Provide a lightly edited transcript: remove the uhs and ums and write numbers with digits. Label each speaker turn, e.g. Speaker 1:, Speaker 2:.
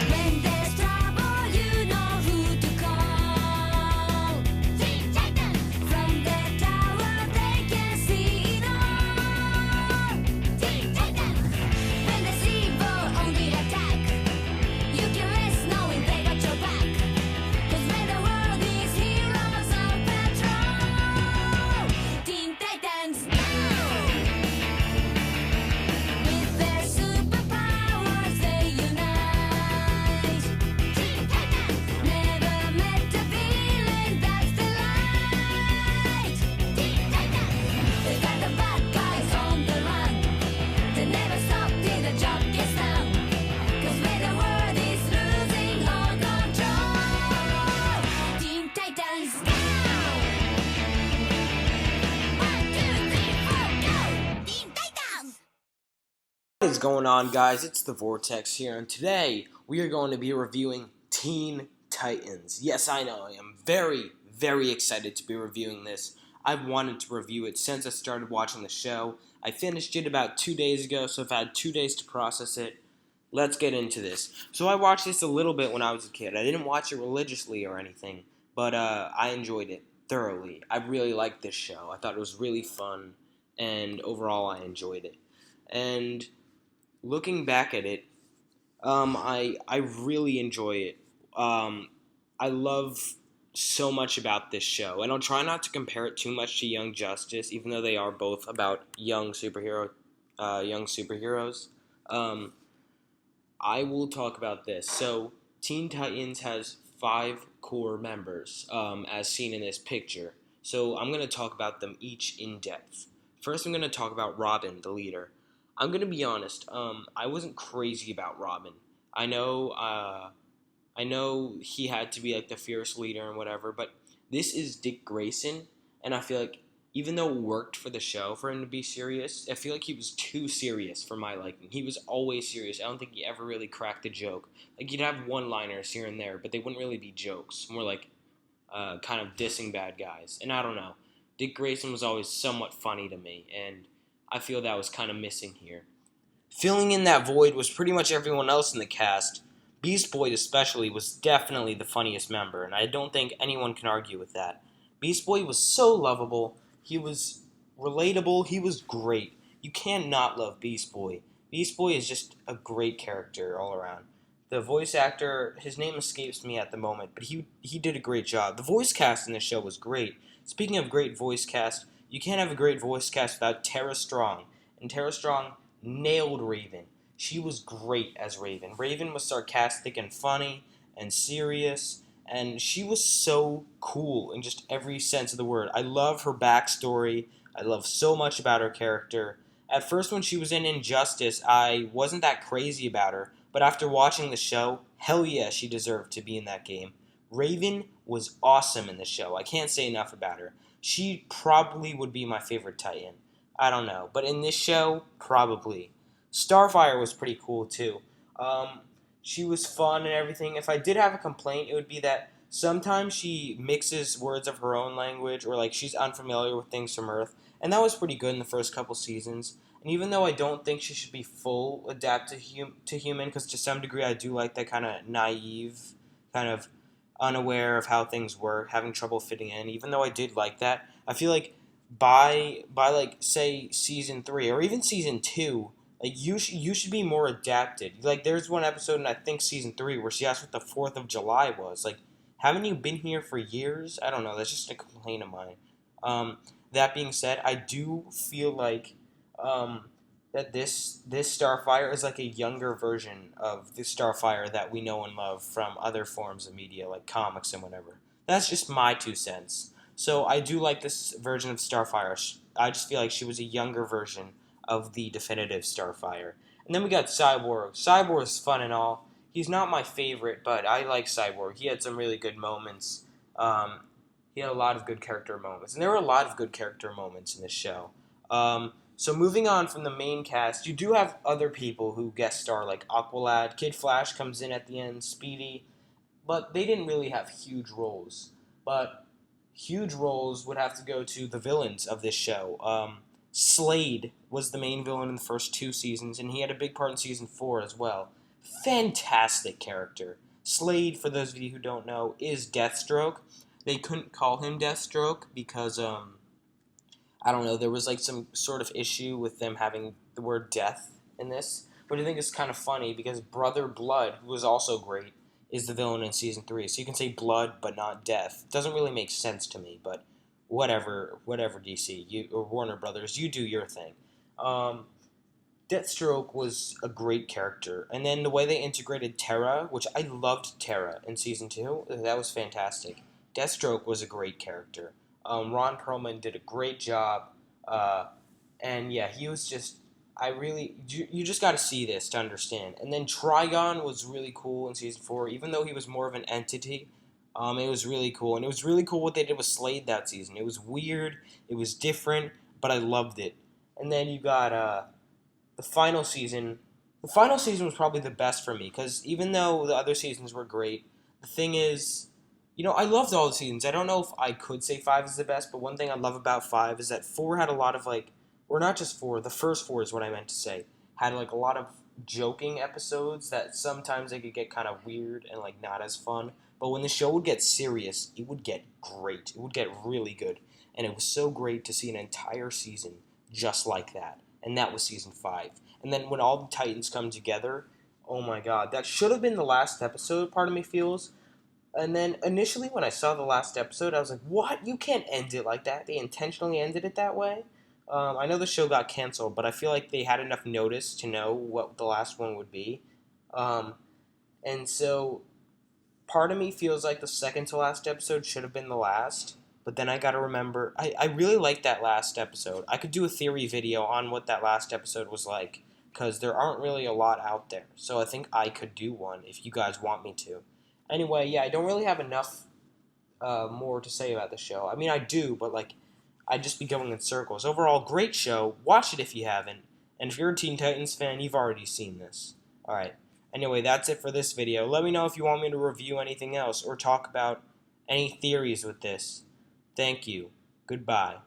Speaker 1: When there's trouble, you know who to call. Teen Titans. From their tower, they can see it all. Teen Titans. When there's evil on the attack, you can rest knowing they got your back. 'Cause when the world needs heroes on patrol, Teen Titans go! With their superpowers they unite. Teen Titans never met a villain that's the light. Teen Titans, they got the bad guys on the run. They never stop till the job gets done. 'Cause when the world is losing all control, Teen Titans go! 1, 2, 3, 4, go! Teen Titans!
Speaker 2: What is going on, guys? It's the Vortex here, and today we are going to be reviewing Teen Titans. Yes, I know, I am very, very excited to be reviewing this. I've wanted to review it since I started watching the show. I finished it about 2 days ago, so I've had 2 days to process it. Let's get into this. So I watched this a little bit when I was a kid. I didn't watch it religiously or anything, but I enjoyed it thoroughly. I really liked this show. I thought it was really fun, and overall I enjoyed it. And looking back at it, I really enjoy it. I love so much about this show, and I'll try not to compare it too much to Young Justice, even though they are both about young superheroes. I will talk about this. So, Teen Titans has 5 core members, as seen in this picture. So, I'm going to talk about them each in depth. First, I'm going to talk about Robin, the leader. I'm going to be honest, I wasn't crazy about Robin. I know he had to be like the fierce leader and whatever, but this is Dick Grayson, and I feel like even though it worked for the show for him to be serious, I feel like he was too serious for my liking. He was always serious. I don't think he ever really cracked a joke. Like, you'd have one-liners here and there, but they wouldn't really be jokes. More like kind of dissing bad guys. And I don't know. Dick Grayson was always somewhat funny to me, and I feel that was kind of missing here. Filling in that void was pretty much everyone else in the cast. Beast Boy especially was definitely the funniest member, and I don't think anyone can argue with that. Beast Boy was so lovable. He was relatable. He was great. You can't not love Beast Boy. Beast Boy is just a great character all around. The voice actor, his name escapes me at the moment, but he did a great job. The voice cast in this show was great. Speaking of great voice cast, you can't have a great voice cast without Tara Strong. And Tara Strong nailed Raven. She was great as Raven. Raven was sarcastic and funny and serious, and she was so cool in just every sense of the word. I love her backstory. I love so much about her character. At first, when she was in Injustice, I wasn't that crazy about her, but after watching the show, hell yeah, she deserved to be in that game. Raven was awesome in the show. I can't say enough about her. She probably would be my favorite Titan. I don't know, but in this show, probably. Starfire was pretty cool too. She was fun and everything. If I did have a complaint, it would be that sometimes she mixes words of her own language, or like she's unfamiliar with things from Earth, and that was pretty good in the first couple seasons. And even though I don't think she should be full adapted to human, because to some degree I do like that kind of naive, kind of unaware of how things work, having trouble fitting in. Even though I did like that, I feel like by like say season 3 or even season 2, like you should be more adapted. Like there's one episode in I think season 3 where she asked what the 4th of July was. Like, haven't you been here for years? I don't know. That's just a complaint of mine. That being said, I do feel like that this Starfire is like a younger version of the Starfire that we know and love from other forms of media, like comics and whatever. That's just my 2 cents. So I do like this version of Starfire. I just feel like she was a younger version of the definitive Starfire. And then we got Cyborg. Cyborg's fun and all. He's not my favorite, but I like Cyborg. He had some really good moments. He had a lot of good character moments. And there were a lot of good character moments in this show. So moving on from the main cast, you do have other people who guest star, like Aqualad. Kid Flash comes in at the end, Speedy. But they didn't really have huge roles. But huge roles would have to go to the villains of this show. Slade was the main villain in the first 2 seasons, and he had a big part in season 4 as well. Fantastic character. Slade, for those of you who don't know, is Deathstroke. They couldn't call him Deathstroke because, I don't know, there was like some sort of issue with them having the word death in this. But I think it's kind of funny because Brother Blood, who was also great, is the villain in season 3. So you can say blood but not death. Doesn't really make sense to me, but whatever DC, or Warner Brothers, you do your thing. Um, Deathstroke was a great character, and then the way they integrated Terra, which I loved Terra in season 2, that was fantastic. Deathstroke was a great character. Ron Perlman did a great job, and yeah, he was just. You just got to see this to understand. And then Trigon was really cool in season 4, even though he was more of an entity. It was really cool, and it was really cool what they did with Slade that season. It was weird, it was different, but I loved it. And then you got the final season. The final season was probably the best for me because even though the other seasons were great, the thing is, I loved all the seasons. I don't know if I could say 5 is the best, but one thing I love about 5 is that 4 had a lot of like, or not just 4. The first 4 is what I meant to say. Had like a lot of joking episodes that sometimes they could get kind of weird and like not as fun. But when the show would get serious, it would get great. It would get really good. And it was so great to see an entire season just like that. And that was season 5. And then when all the Titans come together, oh my god, that should have been the last episode, part of me feels. And then initially when I saw the last episode, I was like, what? You can't end it like that. They intentionally ended it that way? I know the show got canceled, but I feel like they had enough notice to know what the last one would be. Um, and so part of me feels like the second to last episode should have been the last. But then I gotta remember, I really liked that last episode. I could do a theory video on what that last episode was like, because there aren't really a lot out there. So I think I could do one if you guys want me to. Anyway, yeah, I don't really have enough more to say about the show. I mean, I do, but like, I'd just be going in circles. Overall, great show. Watch it if you haven't. And if you're a Teen Titans fan, you've already seen this. Alright. Anyway, that's it for this video. Let me know if you want me to review anything else or talk about any theories with this. Thank you. Goodbye.